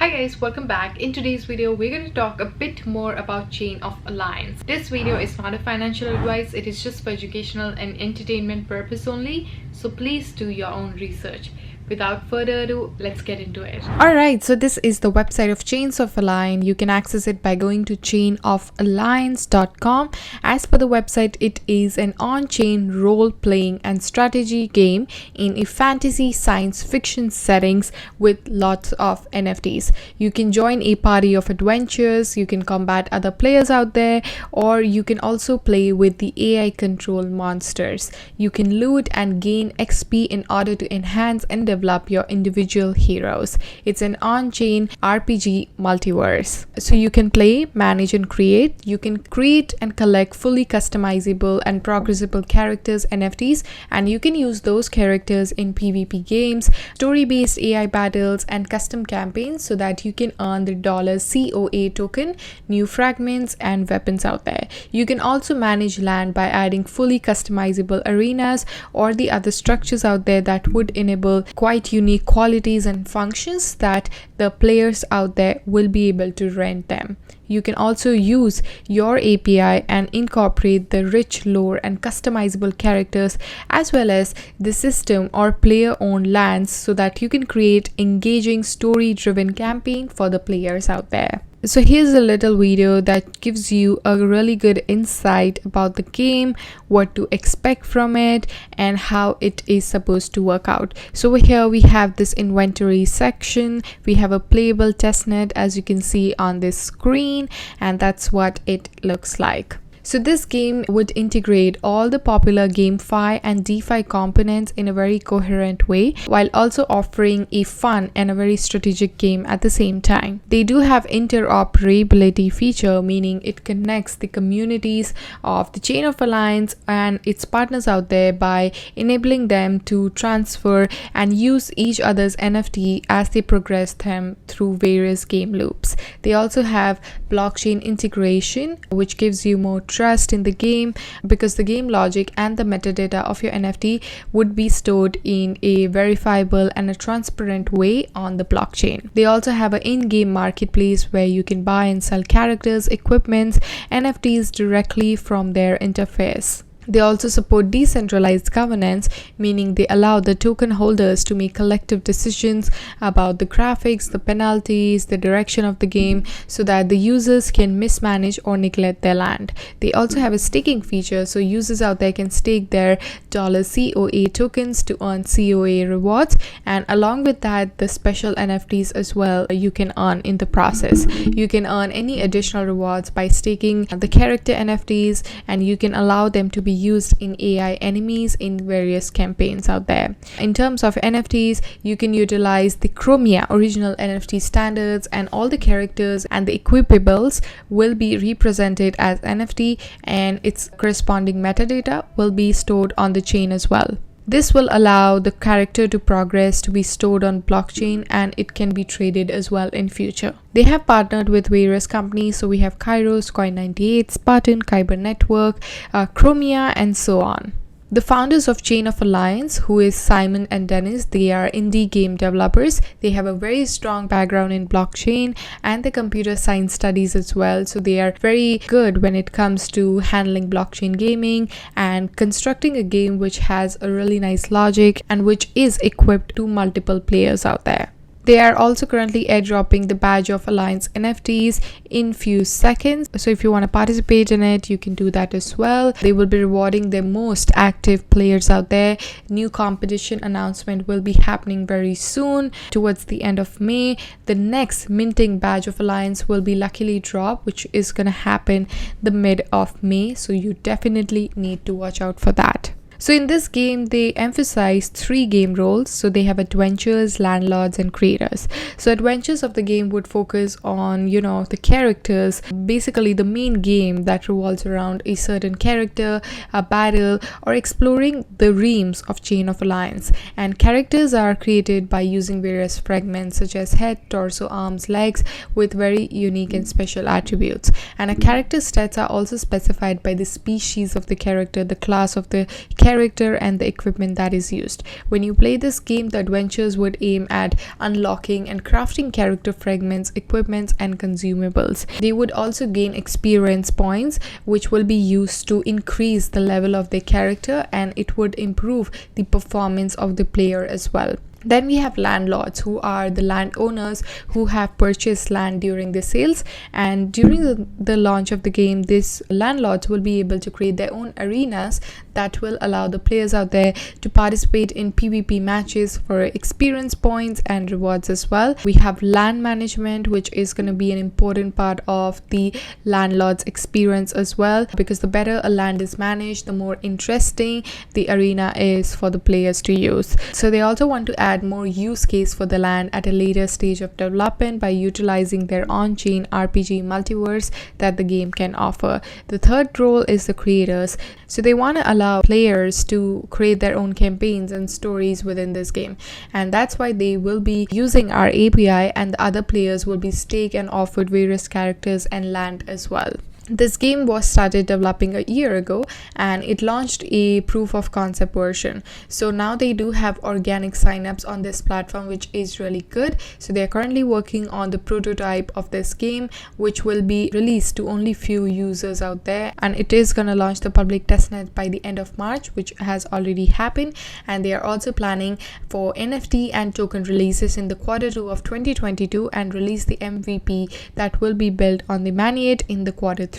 Hi guys, welcome back. In today's video, we're going to talk a bit more about Chain of Alliance. This video is not a financial advice, it is just for educational and entertainment purpose only. So please do your own research. Without further ado, let's get into it. Alright, so this is the website of Chains of Alliance. You can access it by going to chainofalliance.com. As per the website, it is an on-chain role-playing and strategy game in a fantasy science fiction settings with lots of NFTs. You can join a party of adventures, you can combat other players out there, or you can also play with the AI control monsters. You can loot and gain XP in order to enhance and develop your individual heroes. It's an on-chain RPG multiverse. So you can play, manage and create. You can create and collect fully customizable and progressible characters, NFTs, and you can use those characters in PvP games, story-based AI battles and custom campaigns so that you can earn the $COA token, new fragments and weapons out there. You can also manage land by adding fully customizable arenas or the other structures out there that would enable quite unique qualities and functions that the players out there will be able to rent them. You can also use your API and incorporate the rich lore and customizable characters as well as the system or player-owned lands so that you can create engaging story-driven campaign for the players out there. So here's a little video that gives you a really good insight about the game, what to expect from it, and how it is supposed to work out. So over here we have this inventory section, we have a playable testnet as you can see on this screen, and that's what it looks like. So this game would integrate all the popular GameFi and DeFi components in a very coherent way while also offering a fun and a very strategic game at the same time. They do have interoperability feature, meaning it connects the communities of the Chain of Alliance and its partners out there by enabling them to transfer and use each other's NFT as they progress them through various game loops. They also have blockchain integration, which gives you more trust in the game because the game logic and the metadata of your NFT would be stored in a verifiable and a transparent way on the blockchain. They also have an in-game marketplace where you can buy and sell characters, equipments, NFTs directly from their interface. They also support decentralized governance, meaning they allow the token holders to make collective decisions about the graphics, the penalties, the direction of the game, so that the users can mismanage or neglect their land. They also have a staking feature, so users out there can stake their $COA tokens to earn COA rewards, and along with that, the special NFTs as well you can earn in the process. You can earn any additional rewards by staking the character NFTs, and you can allow them to be used in AI enemies in various campaigns out there. In terms of NFTs, you can utilize the Chromia original NFT standards, and all the characters and the equipables will be represented as NFT, and its corresponding metadata will be stored on the chain as well. This will allow the character to progress to be stored on blockchain, and it can be traded as well in future. They have partnered with various companies, so we have Kairos, Coin98, Spartan, Kyber Network, Chromia, and so on. The founders of Chain of Alliance, who is Simon and Dennis, they are indie game developers. They have a very strong background in blockchain and the computer science studies as well. So they are very good when it comes to handling blockchain gaming and constructing a game which has a really nice logic and which is equipped to multiple players out there. They are also currently airdropping the Badge of Alliance NFTs in few seconds. So if you want to participate in it, you can do that as well. They will be rewarding their most active players out there. New competition announcement will be happening very soon towards the end of May. The next minting Badge of Alliance will be luckily dropped, which is going to happen the mid of May. So you definitely need to watch out for that. So in this game, they emphasize 3 game roles. So they have adventurers, landlords, and creators. So adventures of the game would focus on, the characters, basically the main game that revolves around a certain character, a battle, or exploring the realms of Chain of Alliance. And characters are created by using various fragments such as head, torso, arms, legs with very unique and special attributes. And a character's stats are also specified by the species of the character, the class of the character, character and the equipment that is used. When you play this game, the adventures would aim at unlocking and crafting character fragments, equipments, and consumables. They would also gain experience points, which will be used to increase the level of their character, and it would improve the performance of the player as well. Then we have landlords, who are the landowners who have purchased land during the sales, and during the launch of the game, these landlords will be able to create their own arenas that will allow the players out there to participate in PvP matches for experience points and rewards as well. We have land management, which is going to be an important part of the landlord's experience as well, because the better a land is managed, the more interesting the arena is for the players to use. So they also want to add more use case for the land at a later stage of development by utilizing their on-chain RPG multiverse that the game can offer. The third role is the creators. So they want to allow players to create their own campaigns and stories within this game, and that's why they will be using our API, and the other players will be staked and offered various characters and land as well. This game was started developing a year ago, and it launched a proof of concept version. So now they do have organic signups on this platform, which is really good. So they are currently working on the prototype of this game, which will be released to only few users out there, and it is going to launch the public testnet by the end of March, which has already happened. And they are also planning for NFT and token releases in the Q2 of 2022 and release the MVP that will be built on the mainnet in the Q3 to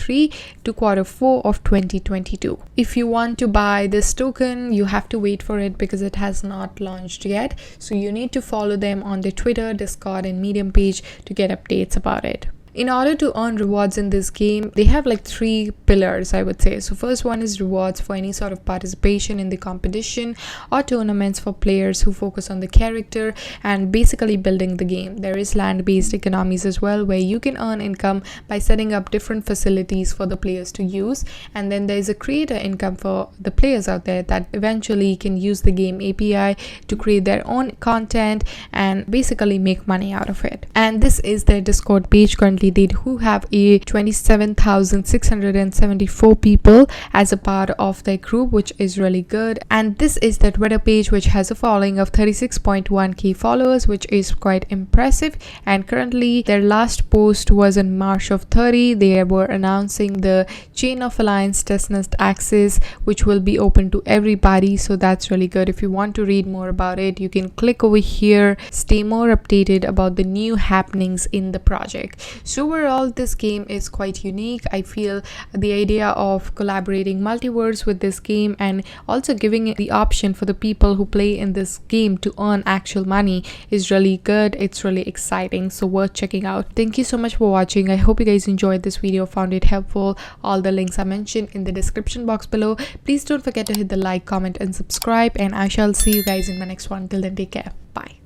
Q4 of 2022. If you want to buy this token, you have to wait for it because it has not launched yet. So you need to follow them on their Twitter, Discord, and Medium page to get updates about it. In order to earn rewards in this game, they have like 3 pillars, I would say. So first one is rewards for any sort of participation in the competition or tournaments for players who focus on the character and basically building the game. There is land-based economies as well, where you can earn income by setting up different facilities for the players to use. And then there is a creator income for the players out there that eventually can use the game API to create their own content and basically make money out of it. And this is their Discord page currently. They do have a 27,674 people as a part of their group, which is really good. And this is their Twitter page, which has a following of 36.1k followers, which is quite impressive. And currently their last post was in March of 30. They were announcing the Chain of Alliance testnet access, which will be open to everybody. So that's really good. If you want to read more about it, you can click over here, stay more updated about the new happenings in the project. So overall, this game is quite unique. I feel the idea of collaborating multiverse with this game and also giving it the option for the people who play in this game to earn actual money is really good. It's really exciting, so worth checking out. Thank you so much for watching. I hope you guys enjoyed this video, found it helpful. All the links are mentioned in the description box below. Please don't forget to hit the like, comment, and subscribe, and I shall see you guys in my next one. Till then, take care. Bye.